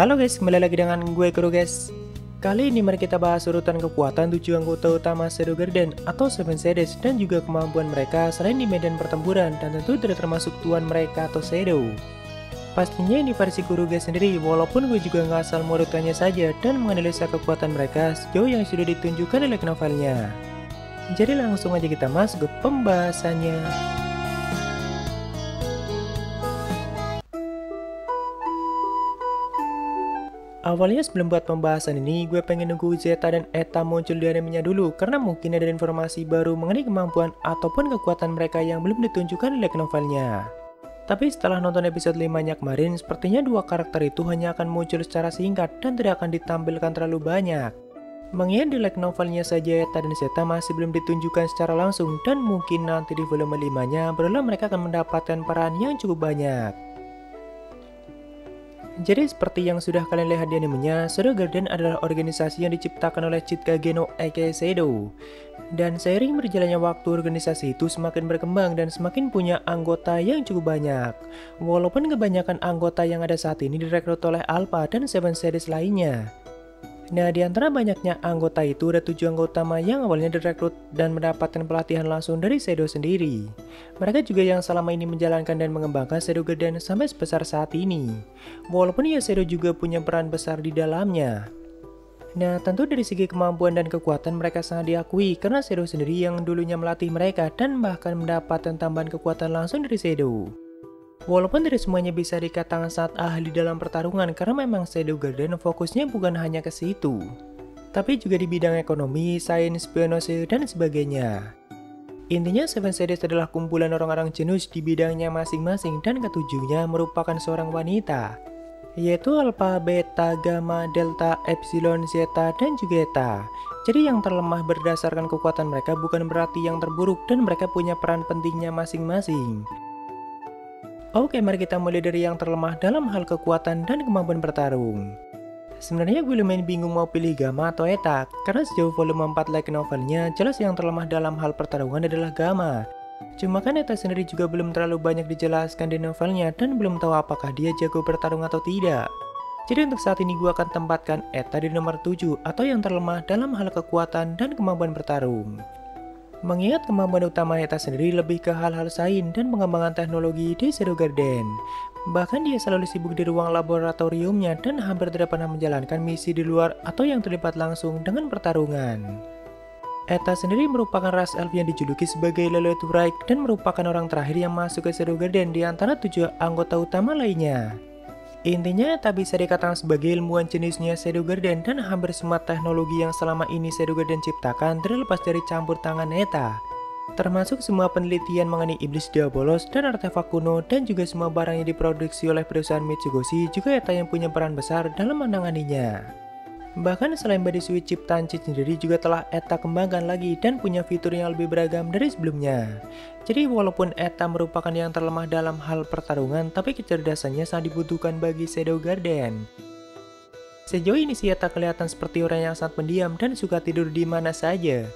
Halo guys, kembali lagi dengan gue Kuro guys. Kali ini mari kita bahas urutan kekuatan 7 anggota utama Shadow Garden atau Seven Shades dan juga kemampuan mereka selain di medan pertempuran dan tentu tidak termasuk tuan mereka atau Shadow. Pastinya ini versi Kuro guys sendiri, walaupun gue juga nggak asal merutkannya saja dan menganalisa kekuatan mereka sejauh yang sudah ditunjukkan di light novelnya. Jadi langsung aja kita masuk ke pembahasannya. Awalnya sebelum buat pembahasan ini, gue pengen nunggu Zeta dan Eta muncul di animenya dulu karena mungkin ada informasi baru mengenai kemampuan ataupun kekuatan mereka yang belum ditunjukkan di light novelnya. Tapi setelah nonton episode 5-nya kemarin, sepertinya dua karakter itu hanya akan muncul secara singkat dan tidak akan ditampilkan terlalu banyak. Mengingat di light novelnya saja Eta dan Zeta masih belum ditunjukkan secara langsung dan mungkin nanti di volume 5-nya barulah mereka akan mendapatkan peran yang cukup banyak. Jadi seperti yang sudah kalian lihat di animenya, Shadow Garden adalah organisasi yang diciptakan oleh Chikage no aka Shadow. Dan seiring berjalannya waktu, organisasi itu semakin berkembang dan semakin punya anggota yang cukup banyak. Walaupun kebanyakan anggota yang ada saat ini direkrut oleh Alpha dan Seven Shades lainnya. Nah, di antara banyaknya anggota itu ada 7 anggota utama yang awalnya direkrut dan mendapatkan pelatihan langsung dari Shadow sendiri. Mereka juga yang selama ini menjalankan dan mengembangkan Shadow Garden sampai sebesar saat ini. Walaupun ya Shadow juga punya peran besar di dalamnya. Nah, tentu dari segi kemampuan dan kekuatan mereka sangat diakui karena Shadow sendiri yang dulunya melatih mereka dan bahkan mendapatkan tambahan kekuatan langsung dari Shadow. Walaupun dari semuanya bisa dikatakan sangat ahli dalam pertarungan karena memang Shadow Garden fokusnya bukan hanya ke situ, tapi juga di bidang ekonomi, sains, spionase, dan sebagainya. Intinya Seven Shades adalah kumpulan orang-orang jenius di bidangnya masing-masing dan ketujuhnya merupakan seorang wanita, yaitu Alpha, Beta, Gamma, Delta, Epsilon, Zeta, dan juga Eta. Jadi yang terlemah berdasarkan kekuatan mereka bukan berarti yang terburuk dan mereka punya peran pentingnya masing-masing. Oke, mari kita mulai dari yang terlemah dalam hal kekuatan dan kemampuan bertarung. Sebenarnya gue lumayan bingung mau pilih Gamma atau Eta, karena sejauh volume 4 light novelnya, jelas yang terlemah dalam hal pertarungan adalah Gamma. Cuma kan Eta sendiri juga belum terlalu banyak dijelaskan di novelnya dan belum tahu apakah dia jago bertarung atau tidak. Jadi untuk saat ini gue akan tempatkan Eta di nomor 7 atau yang terlemah dalam hal kekuatan dan kemampuan bertarung. Mengingat kemampuan utama Eta sendiri lebih ke hal-hal sains dan pengembangan teknologi di Shadow Garden. Bahkan dia selalu sibuk di ruang laboratoriumnya dan hampir tidak pernah menjalankan misi di luar atau yang terlibat langsung dengan pertarungan. Eta sendiri merupakan ras elf yang dijuluki sebagai Lilith Wright dan merupakan orang terakhir yang masuk ke Shadow Garden di antara 7 anggota utama lainnya. Intinya, tak bisa dikatakan sebagai ilmuwan jenisnya Shadow Garden dan hampir semua teknologi yang selama ini Shadow Garden ciptakan terlepas dari campur tangan Eta. Termasuk semua penelitian mengenai iblis diabolos dan artefak kuno dan juga semua barang yang diproduksi oleh perusahaan Mitsugoshi juga Eta yang punya peran besar dalam menanganinya. Bahkan selain body suit ciptaan Chit sendiri juga telah Eta kembangkan lagi dan punya fitur yang lebih beragam dari sebelumnya. Jadi walaupun Eta merupakan yang terlemah dalam hal pertarungan, tapi kecerdasannya sangat dibutuhkan bagi Shadow Garden. Sejauh ini sih Eta kelihatan seperti orang yang sangat pendiam dan suka tidur di mana saja.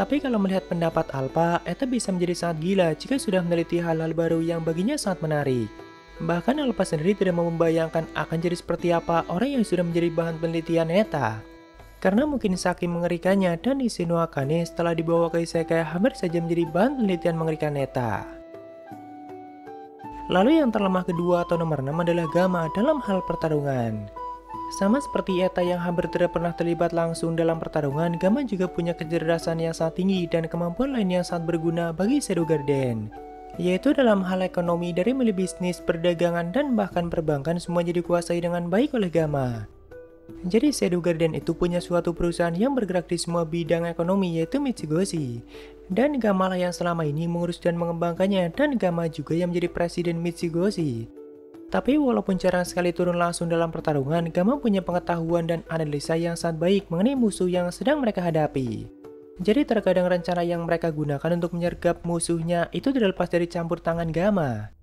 Tapi kalau melihat pendapat Alpha, Eta bisa menjadi sangat gila jika sudah meneliti hal-hal baru yang baginya sangat menarik. Bahkan Alpha sendiri tidak mau membayangkan akan jadi seperti apa orang yang sudah menjadi bahan penelitian Eta. Karena mungkin saking mengerikannya dan Ishino Akane setelah dibawa ke Isekai hampir saja menjadi bahan penelitian mengerikan Eta. Lalu yang terlemah kedua atau nomor 6 adalah Gamma dalam hal pertarungan. Sama seperti Eta yang hampir tidak pernah terlibat langsung dalam pertarungan, Gamma juga punya kecerdasan yang sangat tinggi dan kemampuan lain yang sangat berguna bagi Shadow Garden. Yaitu dalam hal ekonomi dari mulai bisnis, perdagangan, dan bahkan perbankan semuanya dikuasai dengan baik oleh Gamma. Jadi Shadow Garden itu punya suatu perusahaan yang bergerak di semua bidang ekonomi yaitu Mitsugoshi. Dan Gamma lah yang selama ini mengurus dan mengembangkannya dan Gamma juga yang menjadi presiden Mitsugoshi. Tapi walaupun jarang sekali turun langsung dalam pertarungan, Gamma punya pengetahuan dan analisa yang sangat baik mengenai musuh yang sedang mereka hadapi. Jadi terkadang rencana yang mereka gunakan untuk menyergap musuhnya itu tidak lepas dari campur tangan Gamma.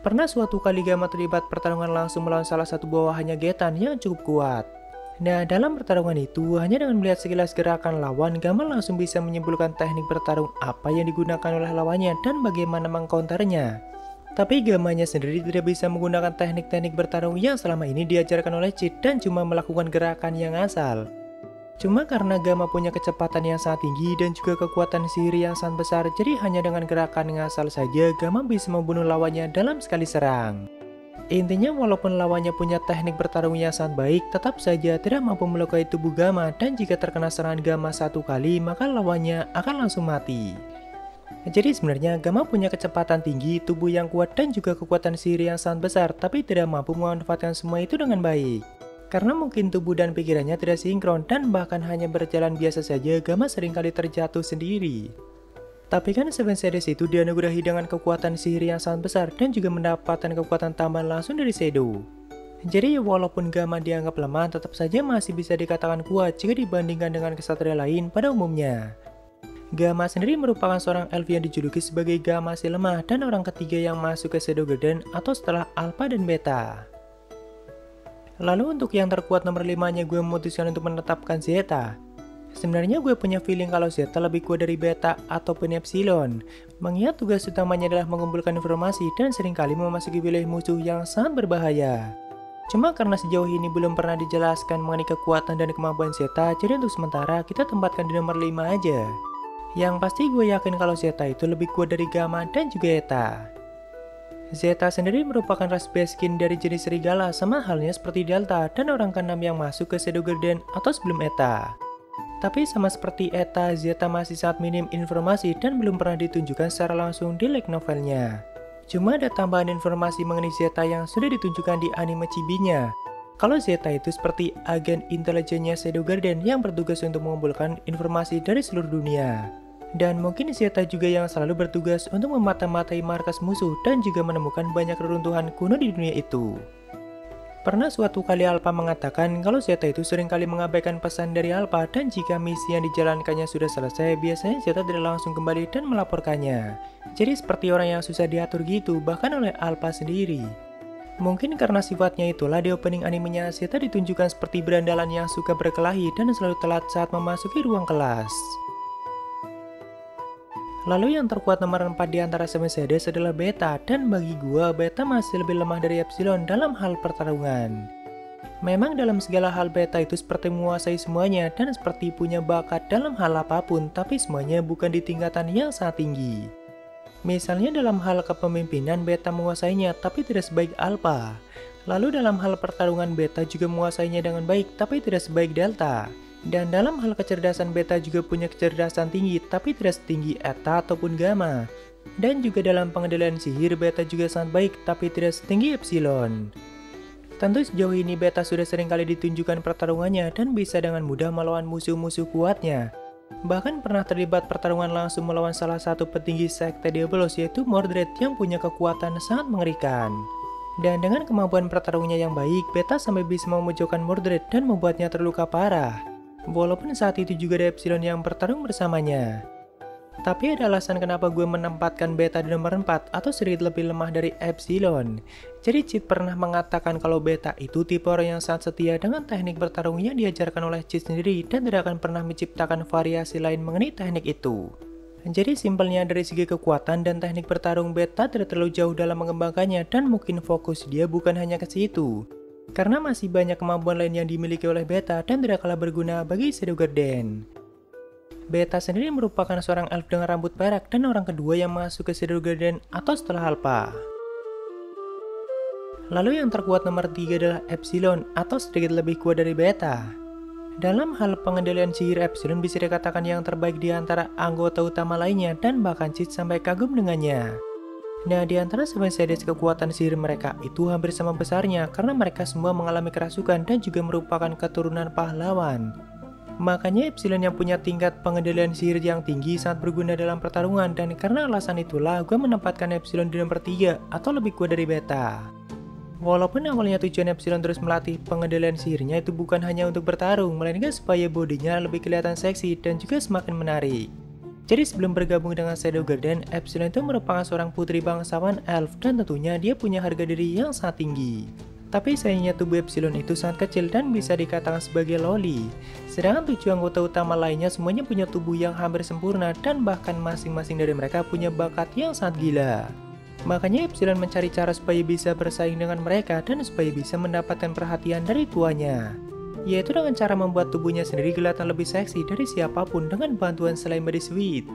Pernah suatu kali Gamma terlibat pertarungan langsung melawan salah satu bawahannya Getan yang cukup kuat. Nah, dalam pertarungan itu, hanya dengan melihat sekilas gerakan lawan, Gamma langsung bisa menyimpulkan teknik bertarung apa yang digunakan oleh lawannya dan bagaimana mengcounternya. Tapi Gamanya sendiri tidak bisa menggunakan teknik-teknik bertarung yang selama ini diajarkan oleh Chit dan cuma melakukan gerakan yang asal. Cuma karena Gama punya kecepatan yang sangat tinggi dan juga kekuatan sihir yang sangat besar, jadi hanya dengan gerakan ngasal saja Gama bisa membunuh lawannya dalam sekali serang. Intinya walaupun lawannya punya teknik bertarung yang sangat baik, tetap saja tidak mampu melukai tubuh Gama, dan jika terkena serangan Gama satu kali maka lawannya akan langsung mati. Jadi sebenarnya Gama punya kecepatan tinggi, tubuh yang kuat dan juga kekuatan sihir yang sangat besar, tapi tidak mampu memanfaatkan semua itu dengan baik. Karena mungkin tubuh dan pikirannya tidak sinkron dan bahkan hanya berjalan biasa saja, Gama seringkali terjatuh sendiri. Tapi kan Seven Series itu dianugerahi dengan kekuatan sihir yang sangat besar dan juga mendapatkan kekuatan tambahan langsung dari Shadow. Jadi walaupun Gama dianggap lemah, tetap saja masih bisa dikatakan kuat jika dibandingkan dengan kesatria lain pada umumnya. Gama sendiri merupakan seorang elf yang dijuluki sebagai Gama si lemah dan orang ketiga yang masuk ke Shadow Garden atau setelah Alpha dan Beta. Lalu untuk yang terkuat nomor 5-nya gue memutuskan untuk menetapkan Zeta. Sebenarnya gue punya feeling kalau Zeta lebih kuat dari Beta ataupun Epsilon, mengingat tugas utamanya adalah mengumpulkan informasi dan seringkali memasuki wilayah musuh yang sangat berbahaya. Cuma karena sejauh ini belum pernah dijelaskan mengenai kekuatan dan kemampuan Zeta, jadi untuk sementara kita tempatkan di nomor 5 aja. Yang pasti gue yakin kalau Zeta itu lebih kuat dari Gama dan juga Eta. Zeta sendiri merupakan ras baskin dari jenis serigala, sama halnya seperti Delta dan orang keenam yang masuk ke Shadow Garden atau sebelum Eta. Tapi sama seperti Eta, Zeta masih sangat minim informasi dan belum pernah ditunjukkan secara langsung di light novelnya. Cuma ada tambahan informasi mengenai Zeta yang sudah ditunjukkan di anime Chibi-nya. Kalau Zeta itu seperti agen intelijennya Shadow Garden yang bertugas untuk mengumpulkan informasi dari seluruh dunia. Dan mungkin Zeta juga yang selalu bertugas untuk memata-matai markas musuh dan juga menemukan banyak reruntuhan kuno di dunia itu. Pernah suatu kali Alpha mengatakan kalau Zeta itu seringkali mengabaikan pesan dari Alpha, dan jika misi yang dijalankannya sudah selesai, biasanya Zeta tidak langsung kembali dan melaporkannya. Jadi seperti orang yang susah diatur gitu, bahkan oleh Alpha sendiri. Mungkin karena sifatnya itulah di opening animenya Zeta ditunjukkan seperti berandalan yang suka berkelahi dan selalu telat saat memasuki ruang kelas. Lalu yang terkuat nomor 4 di antara Seven Series adalah Beta, dan bagi gua Beta masih lebih lemah dari Epsilon dalam hal pertarungan. Memang dalam segala hal Beta itu seperti menguasai semuanya dan seperti punya bakat dalam hal apapun, tapi semuanya bukan di tingkatan yang sangat tinggi. Misalnya dalam hal kepemimpinan Beta menguasainya tapi tidak sebaik Alpha. Lalu dalam hal pertarungan Beta juga menguasainya dengan baik tapi tidak sebaik Delta. Dan dalam hal kecerdasan Beta juga punya kecerdasan tinggi tapi tidak setinggi Eta ataupun Gama. Dan juga dalam pengendalian sihir Beta juga sangat baik tapi tidak setinggi Epsilon. Tentu sejauh ini Beta sudah seringkali ditunjukkan pertarungannya dan bisa dengan mudah melawan musuh-musuh kuatnya. Bahkan pernah terlibat pertarungan langsung melawan salah satu petinggi sekte Diabolos, yaitu Mordred yang punya kekuatan sangat mengerikan. Dan dengan kemampuan pertarungnya yang baik, Beta sampai bisa memojokkan Mordred dan membuatnya terluka parah. Walaupun saat itu juga ada Epsilon yang bertarung bersamanya. Tapi ada alasan kenapa gue menempatkan Beta di nomor 4 atau sedikit lebih lemah dari Epsilon. Jadi Chit pernah mengatakan kalau Beta itu tipe orang yang sangat setia dengan teknik bertarung yang diajarkan oleh Chit sendiri dan tidak akan pernah menciptakan variasi lain mengenai teknik itu. Jadi simpelnya dari segi kekuatan dan teknik bertarung Beta tidak terlalu jauh dalam mengembangkannya, dan mungkin fokus dia bukan hanya ke situ. Karena masih banyak kemampuan lain yang dimiliki oleh Beta dan tidak kalah berguna bagi Shadow Garden. Beta sendiri merupakan seorang elf dengan rambut perak dan orang kedua yang masuk ke Shadow Garden atau setelah Alpha. Lalu yang terkuat nomor 3 adalah Epsilon atau sedikit lebih kuat dari Beta. Dalam hal pengendalian sihir, Epsilon bisa dikatakan yang terbaik di antara anggota utama lainnya dan bahkan Chit sampai kagum dengannya. Nah, di antara Seven Series kekuatan sihir mereka itu hampir sama besarnya karena mereka semua mengalami kerasukan dan juga merupakan keturunan pahlawan. Makanya Epsilon yang punya tingkat pengendalian sihir yang tinggi sangat berguna dalam pertarungan, dan karena alasan itulah gue menempatkan Epsilon di nomor 3 atau lebih kuat dari Beta. Walaupun awalnya tujuan Epsilon terus melatih pengendalian sihirnya itu bukan hanya untuk bertarung, melainkan supaya bodinya lebih kelihatan seksi dan juga semakin menarik. Jadi sebelum bergabung dengan Shadow Garden, Epsilon itu merupakan seorang putri bangsawan elf dan tentunya dia punya harga diri yang sangat tinggi. Tapi sayangnya tubuh Epsilon itu sangat kecil dan bisa dikatakan sebagai loli. Sedangkan 7 anggota utama lainnya semuanya punya tubuh yang hampir sempurna dan bahkan masing-masing dari mereka punya bakat yang sangat gila. Makanya Epsilon mencari cara supaya bisa bersaing dengan mereka dan supaya bisa mendapatkan perhatian dari tuannya, yaitu dengan cara membuat tubuhnya sendiri kelihatan lebih seksi dari siapapun dengan bantuan slime body sweet.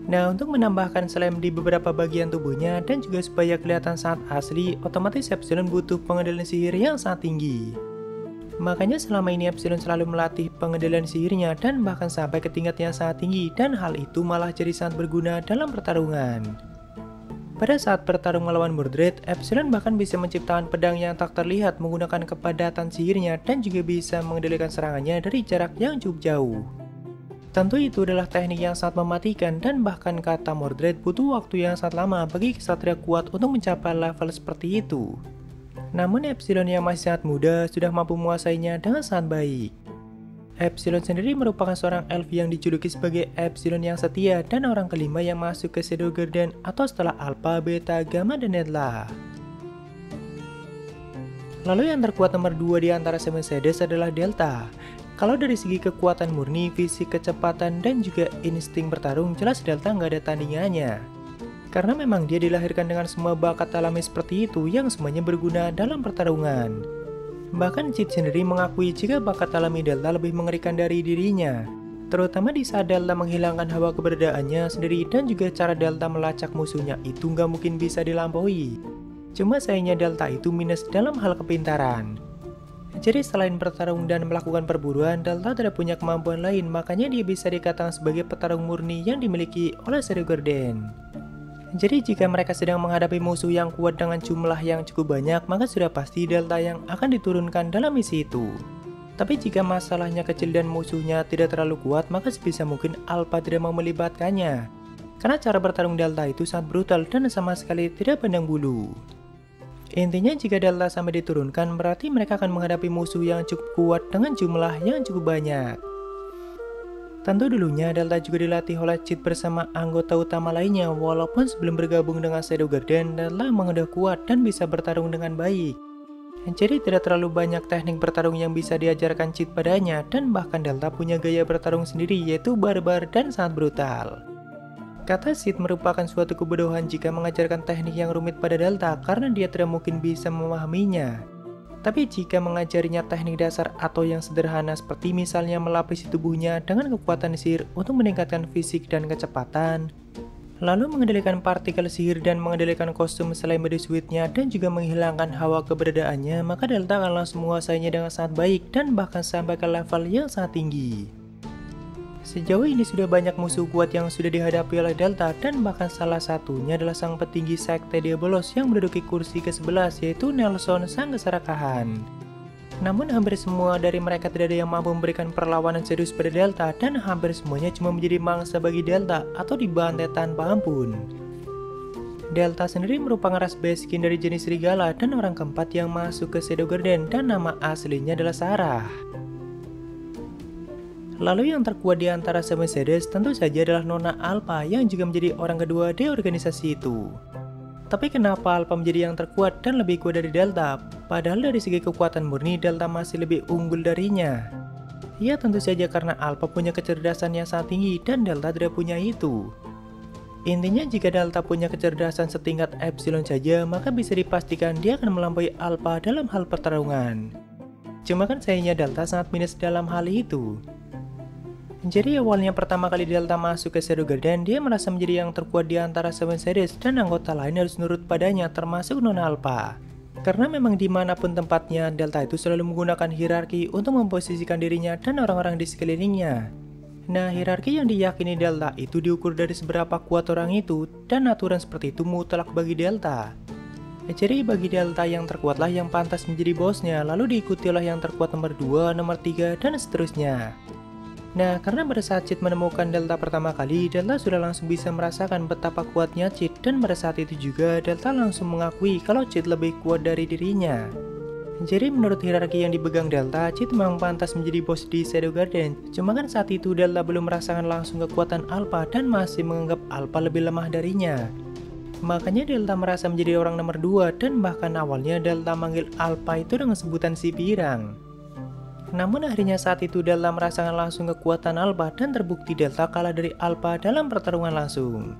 Nah, untuk menambahkan slime di beberapa bagian tubuhnya dan juga supaya kelihatan sangat asli, otomatis Epsilon butuh pengendalian sihir yang sangat tinggi. Makanya selama ini Epsilon selalu melatih pengendalian sihirnya dan bahkan sampai ke tingkat yang sangat tinggi, dan hal itu malah jadi sangat berguna dalam pertarungan. Pada saat bertarung melawan Mordred, Epsilon bahkan bisa menciptakan pedang yang tak terlihat menggunakan kepadatan sihirnya dan juga bisa mengendalikan serangannya dari jarak yang cukup jauh. Tentu itu adalah teknik yang sangat mematikan, dan bahkan kata Mordred butuh waktu yang sangat lama bagi kesatria kuat untuk mencapai level seperti itu. Namun Epsilon yang masih sangat muda sudah mampu menguasainya dengan sangat baik. Epsilon sendiri merupakan seorang elf yang dijuluki sebagai Epsilon yang setia dan orang kelima yang masuk ke Shadow Garden atau setelah Alpha, Beta, Gamma, dan Delta. Lalu yang terkuat nomor 2 di antara Seven Shades adalah Delta. Kalau dari segi kekuatan murni, fisik, kecepatan, dan juga insting bertarung, jelas Delta nggak ada tandingannya. Karena memang dia dilahirkan dengan semua bakat alami seperti itu yang semuanya berguna dalam pertarungan. Bahkan Cid sendiri mengakui jika bakat alami Delta lebih mengerikan dari dirinya, terutama di saat Delta menghilangkan hawa keberadaannya sendiri, dan juga cara Delta melacak musuhnya itu nggak mungkin bisa dilampaui. Cuma sayangnya Delta itu minus dalam hal kepintaran. Jadi selain bertarung dan melakukan perburuan, Delta tidak punya kemampuan lain, makanya dia bisa dikatakan sebagai petarung murni yang dimiliki oleh Shadow Garden. Jadi jika mereka sedang menghadapi musuh yang kuat dengan jumlah yang cukup banyak, maka sudah pasti Delta yang akan diturunkan dalam misi itu. Tapi jika masalahnya kecil dan musuhnya tidak terlalu kuat, maka sebisa mungkin Alpha tidak mau melibatkannya. Karena cara bertarung Delta itu sangat brutal dan sama sekali tidak pandang bulu. Intinya jika Delta sampai diturunkan, berarti mereka akan menghadapi musuh yang cukup kuat dengan jumlah yang cukup banyak. Tentu dulunya Delta juga dilatih oleh Cid bersama anggota utama lainnya, walaupun sebelum bergabung dengan Shadow Garden, Delta memang udah kuat dan bisa bertarung dengan baik. Jadi tidak terlalu banyak teknik bertarung yang bisa diajarkan Cid padanya, dan bahkan Delta punya gaya bertarung sendiri yaitu barbar dan sangat brutal. Kata Cid merupakan suatu kebodohan jika mengajarkan teknik yang rumit pada Delta karena dia tidak mungkin bisa memahaminya. Tapi jika mengajarinya teknik dasar atau yang sederhana seperti misalnya melapisi tubuhnya dengan kekuatan sihir untuk meningkatkan fisik dan kecepatan, lalu mengendalikan partikel sihir dan mengendalikan kostum slime body sweet-nya dan juga menghilangkan hawa keberadaannya, maka Delta akan langsung menguasainya dengan sangat baik dan bahkan sampai ke level yang sangat tinggi. Sejauh ini sudah banyak musuh kuat yang sudah dihadapi oleh Delta, dan bahkan salah satunya adalah sang petinggi sekte Diabolos yang menduduki kursi ke-11 yaitu Nelson sang keserakahan. Namun hampir semua dari mereka tidak ada yang mampu memberikan perlawanan serius pada Delta, dan hampir semuanya cuma menjadi mangsa bagi Delta atau dibantai tanpa ampun. Delta sendiri merupakan ras baskin dari jenis serigala dan orang keempat yang masuk ke Shadow Garden, dan nama aslinya adalah Sarah. Lalu yang terkuat di antara Seven Shades tentu saja adalah Nona Alpha yang juga menjadi orang kedua di organisasi itu. Tapi kenapa Alpha menjadi yang terkuat dan lebih kuat dari Delta? Padahal dari segi kekuatan murni Delta masih lebih unggul darinya. Ya tentu saja karena Alpha punya kecerdasan yang sangat tinggi dan Delta tidak punya itu. Intinya jika Delta punya kecerdasan setingkat Epsilon saja, maka bisa dipastikan dia akan melampaui Alpha dalam hal pertarungan. Cuma kan sayangnya Delta sangat minus dalam hal itu. Jadi awalnya pertama kali Delta masuk ke Shadow Garden, dia merasa menjadi yang terkuat di antara Seven Shades dan anggota lain harus nurut padanya termasuk Nona Alpha. Karena memang dimanapun tempatnya, Delta itu selalu menggunakan hierarki untuk memposisikan dirinya dan orang-orang di sekelilingnya. Nah, hierarki yang diyakini Delta itu diukur dari seberapa kuat orang itu, dan aturan seperti itu mutlak bagi Delta. Jadi bagi Delta yang terkuatlah yang pantas menjadi bosnya, lalu diikuti oleh yang terkuat nomor 2, nomor 3, dan seterusnya. Nah, karena pada saat Cid menemukan Delta pertama kali, Delta sudah langsung bisa merasakan betapa kuatnya Cid, dan pada saat itu juga Delta langsung mengakui kalau Cid lebih kuat dari dirinya. Jadi menurut hierarki yang dipegang Delta, Cid memang pantas menjadi bos di Shadow Garden. Cuma kan saat itu Delta belum merasakan langsung kekuatan Alpha dan masih menganggap Alpha lebih lemah darinya. Makanya Delta merasa menjadi orang nomor 2, dan bahkan awalnya Delta manggil Alpha itu dengan sebutan si pirang. Namun akhirnya saat itu Delta merasakan langsung kekuatan Alpha dan terbukti Delta kalah dari Alpha dalam pertarungan langsung.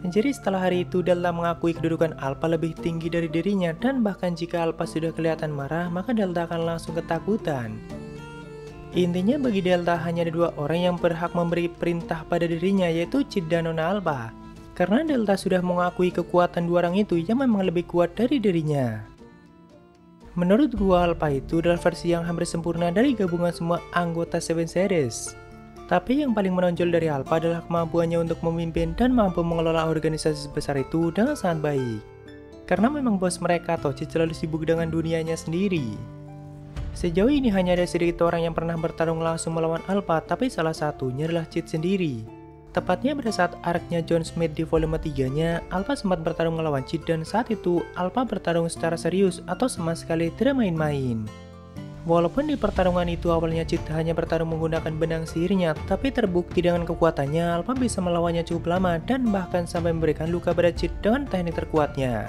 Jadi setelah hari itu Delta mengakui kedudukan Alpha lebih tinggi dari dirinya, dan bahkan jika Alpha sudah kelihatan marah, maka Delta akan langsung ketakutan. Intinya bagi Delta hanya ada dua orang yang berhak memberi perintah pada dirinya, yaitu Cid dan Nona Alpha. Karena Delta sudah mengakui kekuatan dua orang itu yang memang lebih kuat dari dirinya. Menurut gua, Alpha itu adalah versi yang hampir sempurna dari gabungan semua anggota Seven Series. Tapi yang paling menonjol dari Alpha adalah kemampuannya untuk memimpin dan mampu mengelola organisasi sebesar itu dengan sangat baik. Karena memang bos mereka, Tochi, selalu sibuk dengan dunianya sendiri. Sejauh ini hanya ada sedikit orang yang pernah bertarung langsung melawan Alpha, tapi salah satunya adalah Cid sendiri. Tepatnya pada saat arc-nya John Smith di volume 3-nya, Alpha sempat bertarung melawan Cid, dan saat itu Alpha bertarung secara serius atau sama sekali tidak main-main. Walaupun di pertarungan itu awalnya Cid hanya bertarung menggunakan benang sihirnya, tapi terbukti dengan kekuatannya Alpha bisa melawannya cukup lama dan bahkan sampai memberikan luka pada Cid dengan teknik terkuatnya.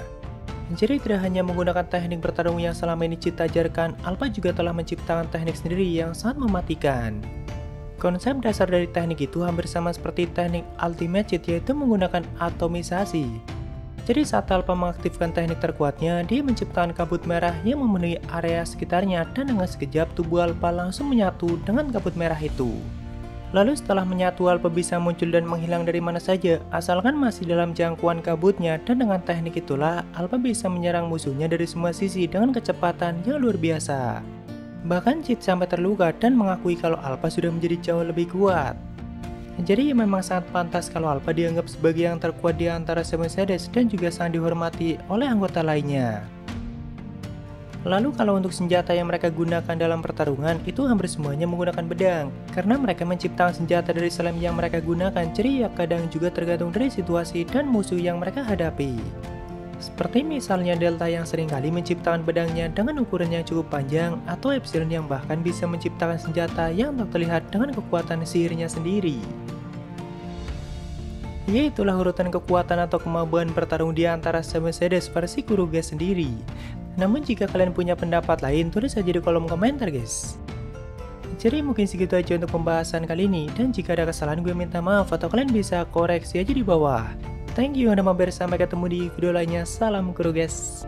Jadi tidak hanya menggunakan teknik bertarung yang selama ini Cid ajarkan, Alpha juga telah menciptakan teknik sendiri yang sangat mematikan. Konsep dasar dari teknik itu hampir sama seperti teknik Ultimate Cid, yaitu menggunakan atomisasi. Jadi saat Alpha mengaktifkan teknik terkuatnya, dia menciptakan kabut merah yang memenuhi area sekitarnya, dan dengan sekejap tubuh Alpha langsung menyatu dengan kabut merah itu. Lalu setelah menyatu, Alpha bisa muncul dan menghilang dari mana saja, asalkan masih dalam jangkauan kabutnya, dan dengan teknik itulah Alpha bisa menyerang musuhnya dari semua sisi dengan kecepatan yang luar biasa. Bahkan Cid sampai terluka dan mengakui kalau Alpha sudah menjadi jauh lebih kuat. Jadi memang sangat pantas kalau Alpha dianggap sebagai yang terkuat di antara Seven Series dan juga sangat dihormati oleh anggota lainnya. Lalu kalau untuk senjata yang mereka gunakan dalam pertarungan, itu hampir semuanya menggunakan pedang. Karena mereka menciptakan senjata dari slime yang mereka gunakan, jadi ya kadang juga tergantung dari situasi dan musuh yang mereka hadapi. Seperti misalnya Delta yang seringkali menciptakan pedangnya dengan ukuran yang cukup panjang, atau Epsilon yang bahkan bisa menciptakan senjata yang tak terlihat dengan kekuatan sihirnya sendiri. Ya, itulah urutan kekuatan atau kemampuan bertarung di antara Seven Series versi Kuruge sendiri. Namun jika kalian punya pendapat lain, tulis saja di kolom komentar guys. Jadi mungkin segitu aja untuk pembahasan kali ini, dan jika ada kesalahan gue minta maaf atau kalian bisa koreksi aja di bawah. Thank you udah mampir, sampai ketemu di video lainnya. Salam Kuruges.